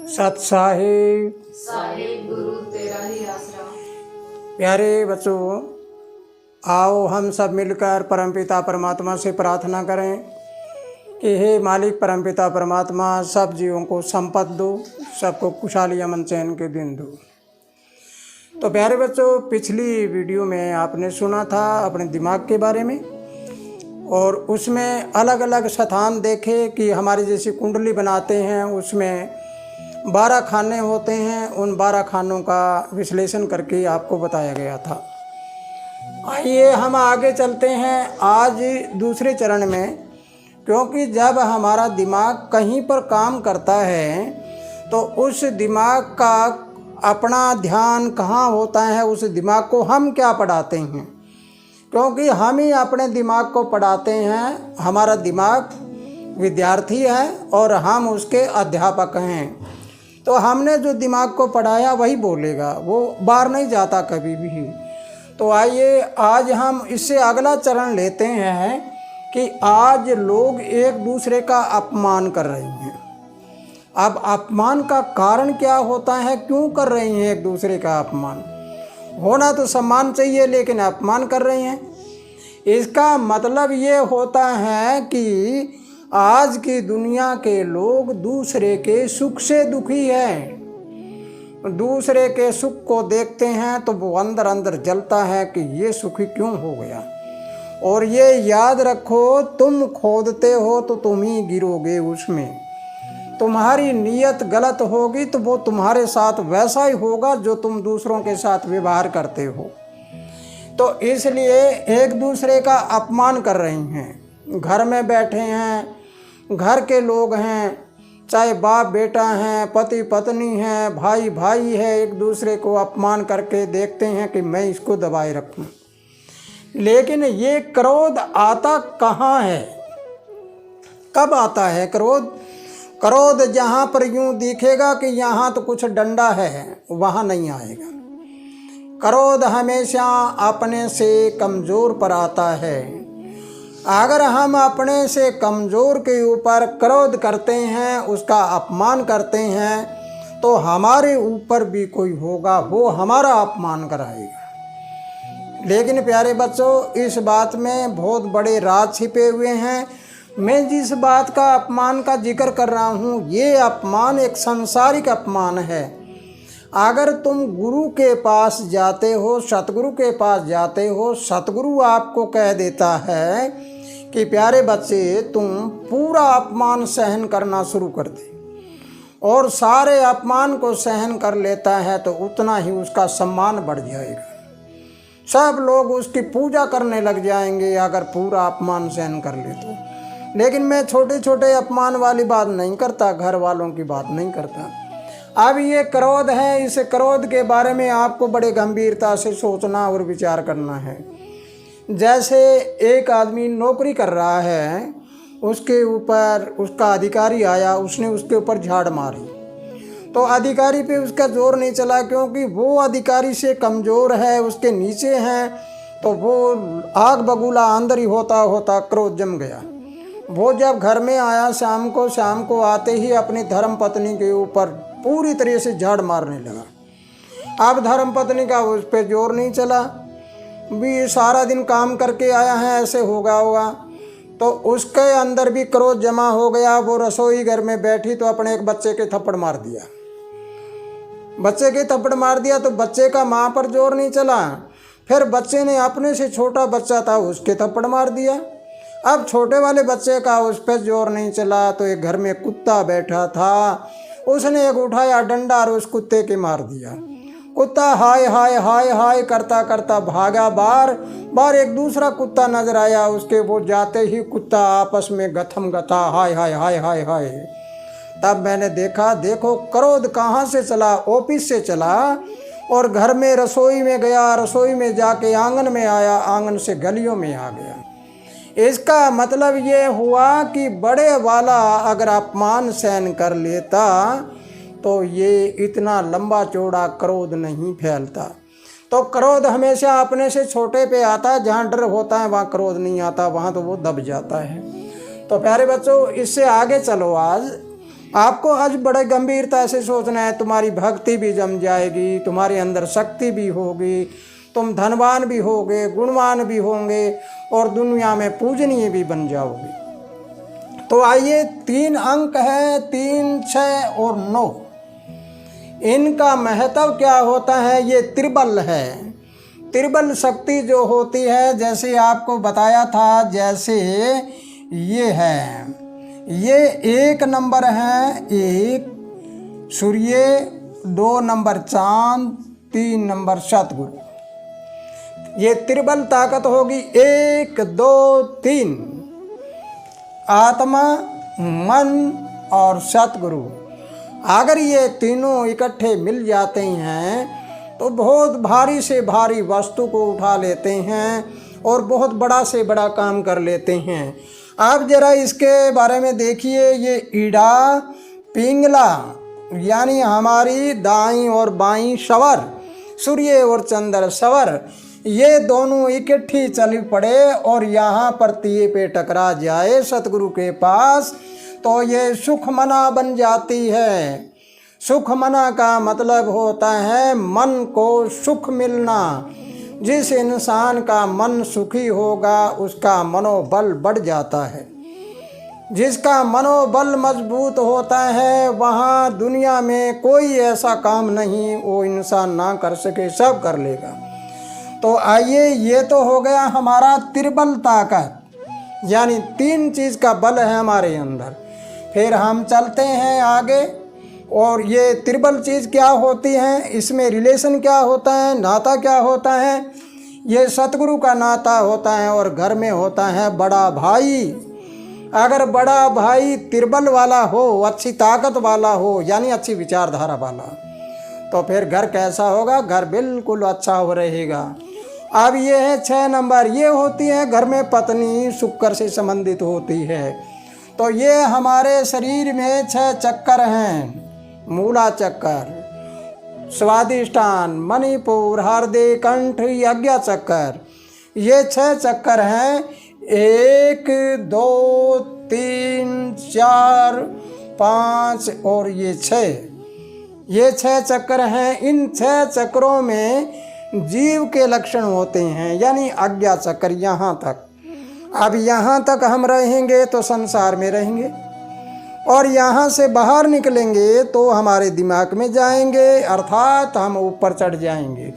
सत साहिब साहिब गुरु तेरा ही आसरा। प्यारे बच्चों, आओ हम सब मिलकर परमपिता परमात्मा से प्रार्थना करें कि हे मालिक परमपिता परमात्मा, सब जीवों को संपत्ति दो, सबको खुशहाली अमन चैन के दिन दो। तो प्यारे बच्चों, पिछली वीडियो में आपने सुना था अपने दिमाग के बारे में, और उसमें अलग अलग स्थान देखे कि हमारी जैसी कुंडली बनाते हैं उसमें 12 खाने होते हैं। उन 12 खानों का विश्लेषण करके आपको बताया गया था। आइए हम आगे चलते हैं आज दूसरे चरण में, क्योंकि जब हमारा दिमाग कहीं पर काम करता है तो उस दिमाग का अपना ध्यान कहाँ होता है, उस दिमाग को हम क्या पढ़ाते हैं, क्योंकि हम ही अपने दिमाग को पढ़ाते हैं। हमारा दिमाग विद्यार्थी है और हम उसके अध्यापक हैं। तो हमने जो दिमाग को पढ़ाया वही बोलेगा, वो बाहर नहीं जाता कभी भी। तो आइए आज हम इससे अगला चरण लेते हैं कि आज लोग एक दूसरे का अपमान कर रहे हैं। अब अपमान का कारण क्या होता है, क्यों कर रहे हैं एक दूसरे का अपमान? होना तो सम्मान चाहिए लेकिन अपमान कर रहे हैं। इसका मतलब ये होता है कि आज की दुनिया के लोग दूसरे के सुख से दुखी हैं। दूसरे के सुख को देखते हैं तो वो अंदर अंदर जलता है कि ये सुखी क्यों हो गया। और ये याद रखो, तुम खोदते हो तो तुम ही गिरोगे उसमें। तुम्हारी नीयत गलत होगी तो वो तुम्हारे साथ वैसा ही होगा जो तुम दूसरों के साथ व्यवहार करते हो। तो इसलिए एक दूसरे का अपमान कर रही हैं। घर में बैठे हैं, घर के लोग हैं, चाहे बाप बेटा हैं, पति पत्नी हैं, भाई भाई है, एक दूसरे को अपमान करके देखते हैं कि मैं इसको दबाए रखूं। लेकिन ये क्रोध आता कहाँ है, कब आता है क्रोध? क्रोध जहाँ पर यूं दिखेगा कि यहाँ तो कुछ डंडा है, वहाँ नहीं आएगा। क्रोध हमेशा अपने से कमज़ोर पर आता है। अगर हम अपने से कमज़ोर के ऊपर क्रोध करते हैं, उसका अपमान करते हैं, तो हमारे ऊपर भी कोई होगा, वो हमारा अपमान कराएगा। लेकिन प्यारे बच्चों, इस बात में बहुत बड़े राज छिपे हुए हैं। मैं जिस बात का अपमान का जिक्र कर रहा हूँ, ये अपमान एक सांसारिक अपमान है। अगर तुम गुरु के पास जाते हो, सतगुरु के पास जाते हो, सतगुरु आपको कह देता है कि प्यारे बच्चे तुम पूरा अपमान सहन करना शुरू कर दे, और सारे अपमान को सहन कर लेता है तो उतना ही उसका सम्मान बढ़ जाएगा। सब लोग उसकी पूजा करने लग जाएंगे अगर पूरा अपमान सहन कर ले तो। लेकिन मैं छोटे छोटे अपमान वाली बात नहीं करता, घर वालों की बात नहीं करता। अब ये क्रोध है, इस क्रोध के बारे में आपको बड़े गंभीरता से सोचना और विचार करना है। जैसे एक आदमी नौकरी कर रहा है, उसके ऊपर उसका अधिकारी आया, उसने उसके ऊपर झाड़ मारी, तो अधिकारी पे उसका जोर नहीं चला, क्योंकि वो अधिकारी से कमज़ोर है, उसके नीचे हैं। तो वो आग बबूला अंदर ही होता होता क्रोध जम गया। वो जब घर में आया शाम को आते ही अपनी धर्म पत्नी के ऊपर पूरी तरह से झाड़ मारने लगा। अब धर्म पत्नी का उस पर जोर नहीं चला, भी सारा दिन काम करके आया है, ऐसे होगा। तो उसके अंदर भी क्रोध जमा हो गया। वो रसोई घर में बैठी तो अपने एक बच्चे के थप्पड़ मार दिया। बच्चे के थप्पड़ मार दिया तो बच्चे का माँ पर जोर नहीं चला। फिर बच्चे ने अपने से छोटा बच्चा था उसके थप्पड़ मार दिया। अब छोटे वाले बच्चे का उस पर जोर नहीं चला तो एक घर में कुत्ता बैठा था, उसने एक उठाया डंडा और उस कुत्ते के मार दिया। कुत्ता हाय हाय हाय हाय करता करता भागा। बार एक दूसरा कुत्ता नजर आया उसके, वो जाते ही कुत्ता आपस में गथम गथा हाय हाय हाय हाय हाय। तब मैंने देखा, देखो क्रोध कहाँ से चला, ऑफिस से चला, और घर में रसोई में गया, रसोई में जाके आंगन में आया, आंगन से गलियों में आ गया। इसका मतलब ये हुआ कि बड़े वाला अगर अपमान सहन कर लेता तो ये इतना लंबा चौड़ा क्रोध नहीं फैलता। तो क्रोध हमेशा अपने से छोटे पे आता है। जहाँ डर होता है वहाँ क्रोध नहीं आता, वहाँ तो वो दब जाता है। तो प्यारे बच्चों, इससे आगे चलो आज आपको आज बड़े गंभीरता से सोचना है। तुम्हारी भक्ति भी जम जाएगी, तुम्हारे अंदर शक्ति भी होगी, तुम धनवान भी होगे, गुणवान भी होंगे और दुनिया में पूजनीय भी बन जाओगे। तो आइए 3 अंक है, 3, 6 और 9। इनका महत्व क्या होता है? ये त्रिबल है। त्रिबल शक्ति जो होती है, जैसे आपको बताया था, जैसे ये है, ये 1 नंबर है, 1 सूर्य, 2 नंबर चांद, 3 नंबर सतगुरु। ये त्रिबल ताकत होगी। 1, 2, 3 आत्मा, मन और सतगुरु। अगर ये तीनों इकट्ठे मिल जाते हैं तो बहुत भारी से भारी वस्तु को उठा लेते हैं और बहुत बड़ा से बड़ा काम कर लेते हैं। आप जरा इसके बारे में देखिए। ये ईड़ा पिंगला यानी हमारी दाईं और बाईं सवर, सूर्य और चंद्र सवर, ये दोनों इकट्ठी चल पड़े और यहाँ पर तिये पे टकरा जाए सतगुरु के पास, तो ये सुखमना बन जाती है। सुखमना का मतलब होता है मन को सुख मिलना। जिस इंसान का मन सुखी होगा उसका मनोबल बढ़ जाता है। जिसका मनोबल मजबूत होता है वहाँ दुनिया में कोई ऐसा काम नहीं वो इंसान ना कर सके, सब कर लेगा। तो आइए, ये तो हो गया हमारा त्रिबल ताकत, यानी 3 चीज़ का बल है हमारे अंदर। फिर हम चलते हैं आगे, और ये त्रिबल चीज़ क्या होती है, इसमें रिलेशन क्या होता है, नाता क्या होता है। ये सतगुरु का नाता होता है और घर में होता है बड़ा भाई। अगर बड़ा भाई त्रिबल वाला हो, अच्छी ताकत वाला हो, यानी अच्छी विचारधारा वाला, तो फिर घर कैसा होगा? घर बिल्कुल अच्छा हो रहेगा। अब ये है 6 नंबर, ये होती है घर में पत्नी, शुक्र से संबंधित होती है। तो ये हमारे शरीर में 6 चक्कर हैं। मूला चक्कर, स्वादिष्ठान, मणिपुर, हृदय, कंठ, यज्ञ चक्कर, ये 6 चक्कर हैं। 1, 2, 3, 4, 5 और ये 6, ये 6 चक्कर हैं। इन 6 चक्रों में जीव के लक्षण होते हैं, यानी आज्ञा चक्र यहाँ तक। अब यहाँ तक हम रहेंगे तो संसार में रहेंगे, और यहाँ से बाहर निकलेंगे तो हमारे दिमाग में जाएंगे, अर्थात हम ऊपर चढ़ जाएंगे।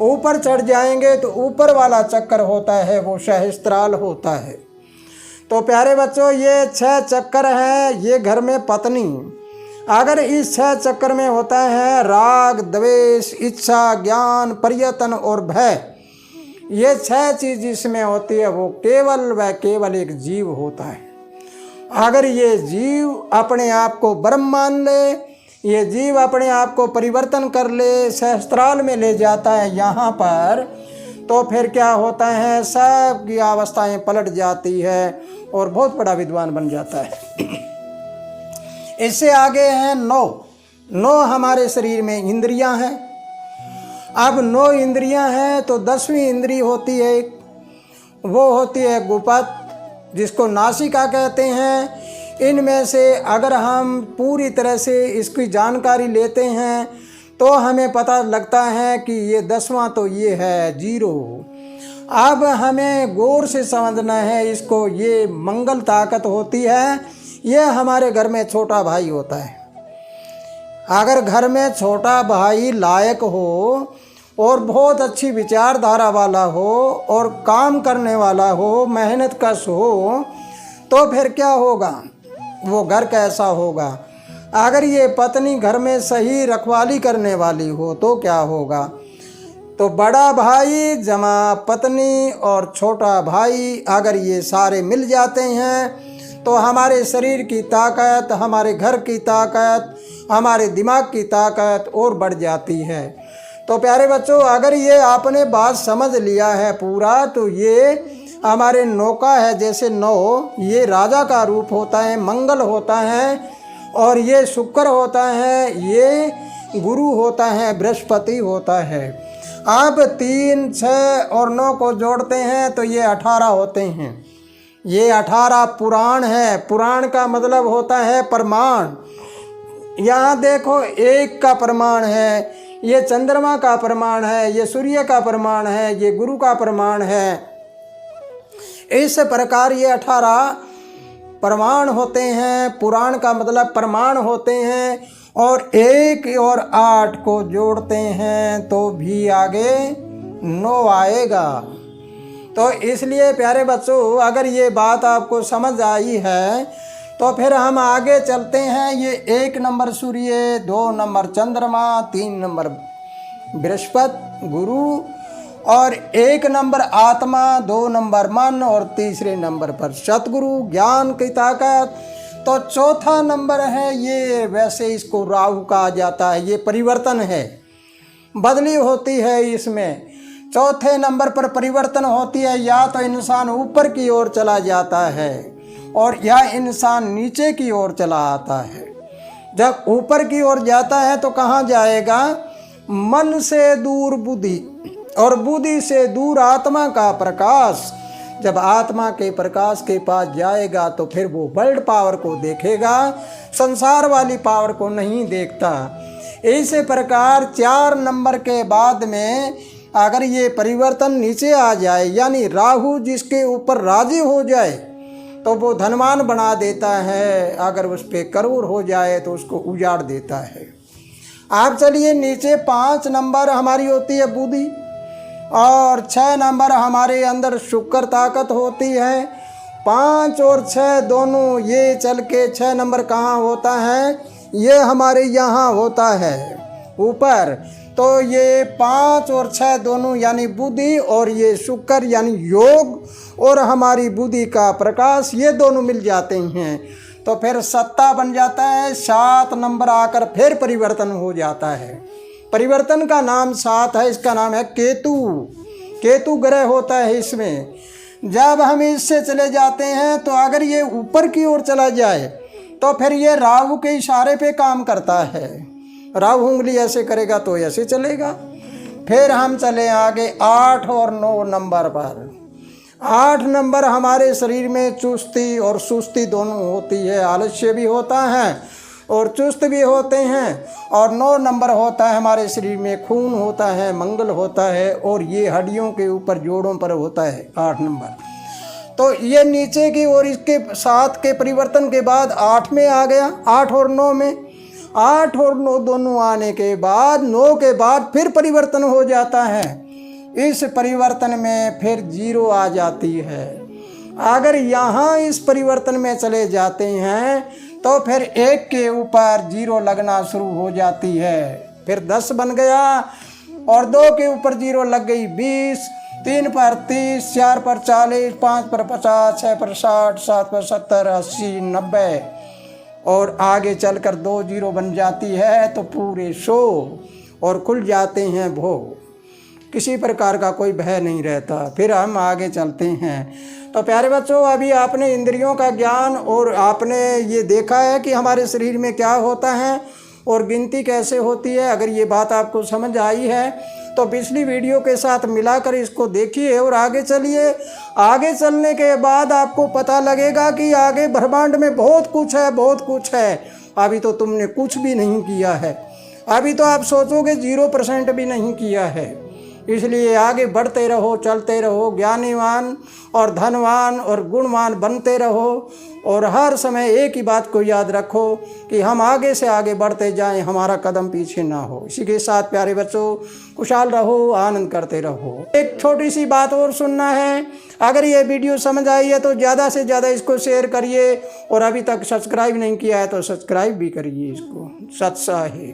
ऊपर चढ़ जाएंगे तो ऊपर वाला चक्कर होता है वो सहस्त्राल होता है। तो प्यारे बच्चों, ये 6 चक्कर हैं। ये घर में पत्नी, अगर इस 6 चक्कर में होता है राग, द्वेष, इच्छा, ज्ञान, पर्यतन और भय, ये 6 चीज़ जिसमें होती है वो केवल व केवल एक जीव होता है। अगर ये जीव अपने आप को ब्रह्म मान ले, ये जीव अपने आप को परिवर्तन कर ले, सहस्त्राल में ले जाता है यहाँ पर, तो फिर क्या होता है, सब की अवस्थाएं पलट जाती है और बहुत बड़ा विद्वान बन जाता है। इससे आगे हैं 9 हमारे शरीर में इंद्रियां हैं। अब 9 इंद्रियां हैं तो 10वीं इंद्री होती है, वो होती है गुपत, जिसको नासिका कहते हैं। इनमें से अगर हम पूरी तरह से इसकी जानकारी लेते हैं तो हमें पता लगता है कि ये 10वां तो ये है 0। अब हमें गौर से समझना है इसको। ये मंगल ताकत होती है, ये हमारे घर में छोटा भाई होता है। अगर घर में छोटा भाई लायक हो और बहुत अच्छी विचारधारा वाला हो और काम करने वाला हो, मेहनत कश हो, तो फिर क्या होगा, वो घर कैसा होगा। अगर ये पत्नी घर में सही रखवाली करने वाली हो तो क्या होगा। तो बड़ा भाई जमा पत्नी और छोटा भाई अगर ये सारे मिल जाते हैं तो हमारे शरीर की ताकत, हमारे घर की ताकत, हमारे दिमाग की ताकत और बढ़ जाती है। तो प्यारे बच्चों, अगर ये आपने बात समझ लिया है पूरा, तो ये हमारे नौका है। जैसे 9 ये राजा का रूप होता है, मंगल होता है, और ये शुक्र होता है, ये गुरु होता है, बृहस्पति होता है। अब 3, 6 और 9 को जोड़ते हैं तो ये 18 होते हैं। ये 18 पुराण है। पुराण का मतलब होता है प्रमाण। यहाँ देखो एक का प्रमाण है, ये चंद्रमा का प्रमाण है, ये सूर्य का प्रमाण है, ये गुरु का प्रमाण है। इस प्रकार ये 18 प्रमाण होते हैं। पुराण का मतलब प्रमाण होते हैं। और 1 और 8 को जोड़ते हैं तो भी आगे 9 आएगा। तो इसलिए प्यारे बच्चों, अगर ये बात आपको समझ आई है तो फिर हम आगे चलते हैं। ये 1 नंबर सूर्य, 2 नंबर चंद्रमा, 3 नंबर बृहस्पति गुरु, और 1 नंबर आत्मा, 2 नंबर मन, और तीसरे नंबर पर सतगुरु ज्ञान की ताकत। तो चौथा नंबर है ये, वैसे इसको राहु कहा जाता है। ये परिवर्तन है, बदली होती है इसमें। चौथे नंबर पर परिवर्तन होती है, या तो इंसान ऊपर की ओर चला जाता है और या इंसान नीचे की ओर चला आता है। जब ऊपर की ओर जाता है तो कहाँ जाएगा? मन से दूर बुद्धि और बुद्धि से दूर आत्मा का प्रकाश। जब आत्मा के प्रकाश के पास जाएगा तो फिर वो वर्ल्ड पावर को देखेगा, संसार वाली पावर को नहीं देखता। इसी प्रकार 4 नंबर के बाद में अगर ये परिवर्तन नीचे आ जाए, यानी राहु जिसके ऊपर राजी हो जाए तो वो धनवान बना देता है, अगर उस पर करोड़ हो जाए तो उसको उजाड़ देता है। आप चलिए नीचे 5 नंबर हमारी होती है बुद्धि, और 6 नंबर हमारे अंदर शुक्र ताकत होती है। 5 और 6 दोनों ये चल के 6 नंबर कहाँ होता है? ये हमारे यहाँ होता है ऊपर। तो ये 5 और 6 दोनों यानी बुद्धि, और ये शुक्र यानी योग और हमारी बुद्धि का प्रकाश, ये दोनों मिल जाते हैं तो फिर सत्ता बन जाता है। 7 नंबर आकर फिर परिवर्तन हो जाता है। परिवर्तन का नाम 7 है, इसका नाम है केतु। केतु ग्रह होता है इसमें। जब हम इससे चले जाते हैं तो अगर ये ऊपर की ओर चला जाए तो फिर ये राहु के इशारे पे काम करता है। राहु उंगली ऐसे करेगा तो ऐसे चलेगा। फिर हम चले आगे 8 और 9 नंबर पर। 8 नंबर हमारे शरीर में चुस्ती और सुस्ती दोनों होती है, आलस्य भी होता है और चुस्त भी होते हैं। और 9 नंबर होता है हमारे शरीर में खून होता है, मंगल होता है, और ये हड्डियों के ऊपर जोड़ों पर होता है 8 नंबर। तो ये नीचे की ओर इसके 7 के परिवर्तन के बाद 8 में आ गया। 8 और 9 में, 8 और 9 दोनों आने के बाद 9 के बाद फिर परिवर्तन हो जाता है। इस परिवर्तन में फिर 0 आ जाती है। अगर यहाँ इस परिवर्तन में चले जाते हैं तो फिर 1 के ऊपर 0 लगना शुरू हो जाती है। फिर 10 बन गया, और 2 के ऊपर 0 लग गई 20, 3 पर 30, 4 पर 40, 5 पर 50, 6 पर 60, 7 पर 70, 80, 90, और आगे चलकर 2 0 बन जाती है तो पूरे 100 और खुल जाते हैं भोग। किसी प्रकार का कोई भय नहीं रहता। फिर हम आगे चलते हैं। तो प्यारे बच्चों, अभी आपने इंद्रियों का ज्ञान और आपने ये देखा है कि हमारे शरीर में क्या होता है और गिनती कैसे होती है। अगर ये बात आपको समझ आई है तो पिछली वीडियो के साथ मिलाकर इसको देखिए और आगे चलिए। आगे चलने के बाद आपको पता लगेगा कि आगे ब्रह्मांड में बहुत कुछ है, बहुत कुछ है। अभी तो तुमने कुछ भी नहीं किया है। अभी तो आप सोचोगे 0% भी नहीं किया है। इसलिए आगे बढ़ते रहो, चलते रहो, ज्ञानीवान और धनवान और गुणवान बनते रहो। और हर समय एक ही बात को याद रखो कि हम आगे से आगे बढ़ते जाएं, हमारा कदम पीछे ना हो। इसी के साथ प्यारे बच्चों, खुशहाल रहो, आनंद करते रहो। एक छोटी सी बात और सुनना है। अगर ये वीडियो समझ आई है तो ज़्यादा से ज़्यादा इसको शेयर करिए, और अभी तक सब्सक्राइब नहीं किया है तो सब्सक्राइब भी करिए इसको। सत्साहे।